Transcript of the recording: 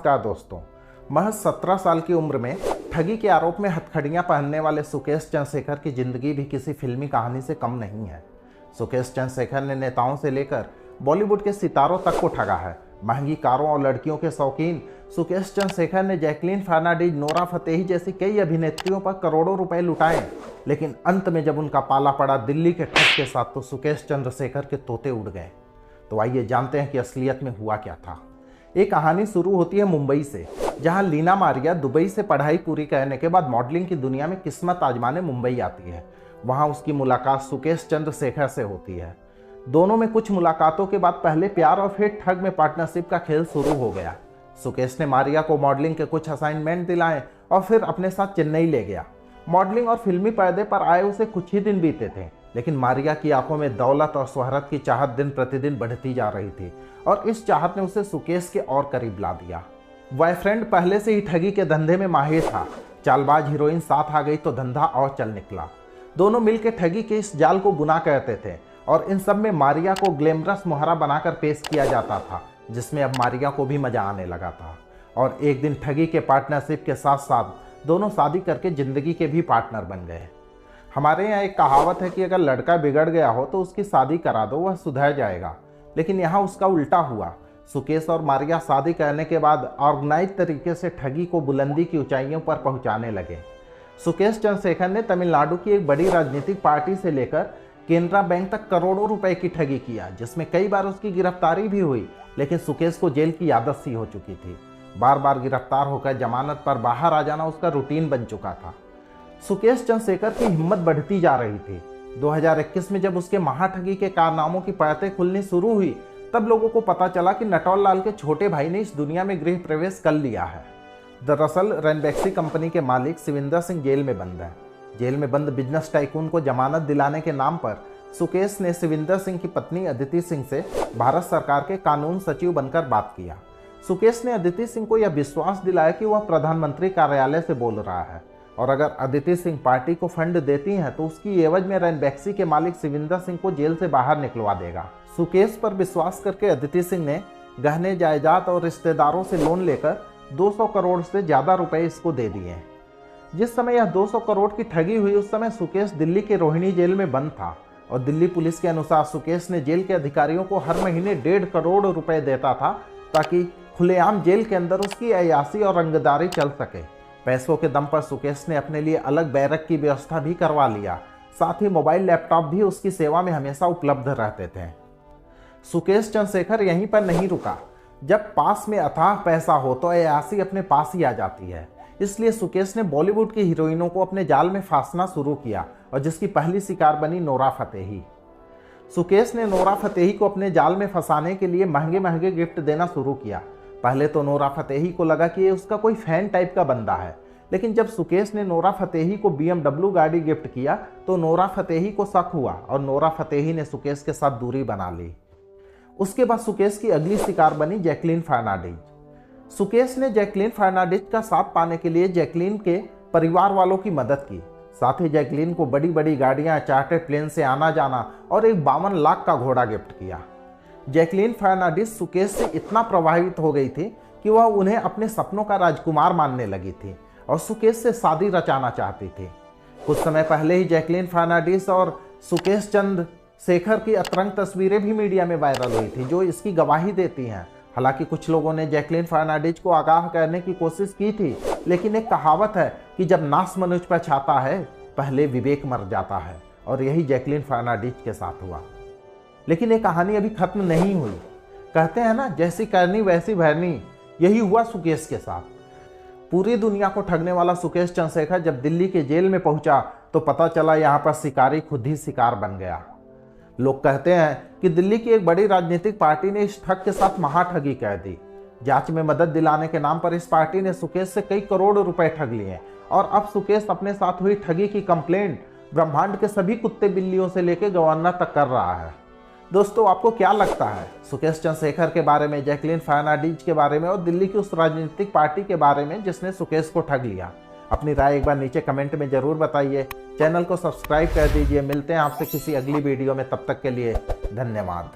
नमस्कार दोस्तों। महज 17 साल की उम्र में ठगी के आरोप में हथकड़ियां पहनने वाले सुकेश चंद्रशेखर की जिंदगी भी किसी फिल्मी कहानी से कम नहीं है। सुकेश चंद्रशेखर ने नेताओं से लेकर बॉलीवुड के सितारों तक को ठगा है। महंगी कारों और लड़कियों के शौकीन सुकेश चंद्रशेखर ने जैकलीन फर्नांडीज, नोरा फतेही जैसी कई अभिनेत्रियों पर करोड़ों रुपए लुटाए, लेकिन अंत में जब उनका पाला पड़ा दिल्ली के ठग के साथ तो सुकेश चंद्रशेखर के तोते उड़ गए। तो आइए जानते हैं कि असलियत में हुआ क्या था। एक कहानी शुरू होती है मुंबई से, जहां लीना मारिया दुबई से पढ़ाई पूरी करने के बाद मॉडलिंग की दुनिया में किस्मत आजमाने मुंबई आती है। वहां उसकी मुलाकात सुकेश चंद्रशेखर से होती है। दोनों में कुछ मुलाकातों के बाद पहले प्यार और फिर ठग में पार्टनरशिप का खेल शुरू हो गया। सुकेश ने मारिया को मॉडलिंग के कुछ असाइनमेंट दिलाए और फिर अपने साथ चेन्नई ले गया। मॉडलिंग और फिल्मी पर्दे पर आए उसे कुछ ही दिन बीते थे, लेकिन मारिया की आंखों में दौलत और शोहरत की चाहत दिन प्रतिदिन बढ़ती जा रही थी और इस चाहत ने उसे सुकेश के और करीब ला दिया। बॉयफ्रेंड पहले से ही ठगी के धंधे में माहिर था। चालबाज हीरोइन साथ आ गई तो धंधा और चल निकला। दोनों मिलकर ठगी के इस जाल को बुना करते थे और इन सब में मारिया को ग्लैमरस मुहारा बनाकर पेश किया जाता था, जिसमें अब मारिया को भी मजा आने लगा था। और एक दिन ठगी के पार्टनरशिप के साथ साथ दोनों शादी करके जिंदगी के भी पार्टनर बन गए। हमारे यहाँ एक कहावत है कि अगर लड़का बिगड़ गया हो तो उसकी शादी करा दो, वह सुधर जाएगा, लेकिन यहाँ उसका उल्टा हुआ। सुकेश और मारिया शादी करने के बाद ऑर्गेनाइज तरीके से ठगी को बुलंदी की ऊंचाइयों पर पहुंचाने लगे। सुकेश चंद्रशेखर ने तमिलनाडु की एक बड़ी राजनीतिक पार्टी से लेकर केनरा बैंक तक करोड़ों रुपए की ठगी किया, जिसमें कई बार उसकी गिरफ्तारी भी हुई, लेकिन सुकेश को जेल की आदत सी हो चुकी थी। बार बार गिरफ्तार होकर जमानत पर बाहर आ जाना उसका रूटीन बन चुका था। सुकेश चंद्रशेखर की हिम्मत बढ़ती जा रही थी। 2021 में जब उसके महाठगी के कारनामों की परतें खुलनी शुरू हुई, तब लोगों को पता चला कि नटौल लाल के छोटे भाई ने इस दुनिया में गृह प्रवेश कर लिया है। दरअसल रेनबैक्सी कंपनी के मालिक शिविंदर सिंह जेल में बंद है। जेल में बंद बिजनेस टाइकून को जमानत दिलाने के नाम पर सुकेश ने शिविंदर सिंह की पत्नी अदिति सिंह से भारत सरकार के कानून सचिव बनकर बात किया। सुकेश ने अदिति सिंह को यह विश्वास दिलाया कि वह प्रधानमंत्री कार्यालय से बोल रहा है और अगर अदिति सिंह पार्टी को फंड देती हैं तो उसकी एवज में रेनबैक्सी के मालिक शिविंदर सिंह को जेल से बाहर निकलवा देगा। सुकेश पर विश्वास करके अदिति सिंह ने गहने, जायदाद और रिश्तेदारों से लोन लेकर 200 करोड़ से ज़्यादा रुपए इसको दे दिए। जिस समय यह 200 करोड़ की ठगी हुई उस समय सुकेश दिल्ली के रोहिणी जेल में बंद था और दिल्ली पुलिस के अनुसार सुकेश ने जेल के अधिकारियों को हर महीने 1.5 करोड़ रुपए देता था ताकि खुलेआम जेल के अंदर उसकी अय्याशी और रंगदारी चल सके। पैसों के दम पर सुकेश ने अपने लिए अलग बैरक की व्यवस्था भी करवा लिया। साथ ही मोबाइल, लैपटॉप भी उसकी सेवा में हमेशा उपलब्ध रहते थे। सुकेश चंद्रशेखर यहीं पर नहीं रुका। जब पास में अथाह पैसा हो तो अय्याशी अपने पास ही आ जाती है। इसलिए सुकेश ने बॉलीवुड की हीरोइनों को अपने जाल में फांसना शुरू किया और जिसकी पहली शिकार बनी नोरा फतेही। सुकेश ने नोरा फतेही को अपने जाल में फंसाने के लिए महंगे महंगे गिफ्ट देना शुरू किया। पहले तो नोरा फतेही को लगा कि ये उसका कोई फैन टाइप का बंदा है, लेकिन जब सुकेश ने नोरा फतेही को BMW गाड़ी गिफ्ट किया तो नोरा फतेही को शक हुआ और नोरा फतेही ने सुकेश के साथ दूरी बना ली। उसके बाद सुकेश की अगली शिकार बनी जैकलीन फर्नांडीज। सुकेश ने जैकलीन फर्नांडीज का साथ पाने के लिए जैकलीन के परिवार वालों की मदद की। साथ ही जैकलीन को बड़ी बड़ी गाड़ियां, चार्टर्ड प्लेन से आना जाना और एक 52 लाख का घोड़ा गिफ्ट किया। जैकलीन फर्नांडीज सुकेश से इतना प्रभावित हो गई थी कि वह उन्हें अपने सपनों का राजकुमार मानने लगी थी और सुकेश से शादी रचाना चाहती थी। कुछ समय पहले ही जैकलीन फर्नांडीज और सुकेश चंद्रशेखर की अतरंग तस्वीरें भी मीडिया में वायरल हुई थी, जो इसकी गवाही देती हैं। हालांकि कुछ लोगों ने जैकलीन फर्नांडीज को आगाह करने की कोशिश की थी, लेकिन एक कहावत है कि जब नाश मनुष्य पर छाता है पहले विवेक मर जाता है, और यही जैकलीन फर्नांडीज के साथ हुआ। लेकिन ये कहानी अभी खत्म नहीं हुई। कहते हैं ना, जैसी करनी वैसी भरनी, यही हुआ सुकेश के साथ। पूरी दुनिया को ठगने वाला सुकेश चंद्रशेखर जब दिल्ली के जेल में पहुंचा तो पता चला यहाँ पर शिकारी खुद ही शिकार बन गया। लोग कहते हैं कि दिल्ली की एक बड़ी राजनीतिक पार्टी ने इस ठग के साथ महाठगी कर दी। जांच में मदद दिलाने के नाम पर इस पार्टी ने सुकेश से कई करोड़ रुपए ठग लिए और अब सुकेश अपने साथ हुई ठगी की कंप्लेंट ब्रह्मांड के सभी कुत्ते बिल्लियों से लेकर गवर्नर तक कर रहा है। दोस्तों, आपको क्या लगता है सुकेश चंद्रशेखर के बारे में, जैकलीन फर्नांडीज के बारे में और दिल्ली की उस राजनीतिक पार्टी के बारे में जिसने सुकेश को ठग लिया? अपनी राय एक बार नीचे कमेंट में जरूर बताइए। चैनल को सब्सक्राइब कर दीजिए। मिलते हैं आपसे किसी अगली वीडियो में, तब तक के लिए धन्यवाद।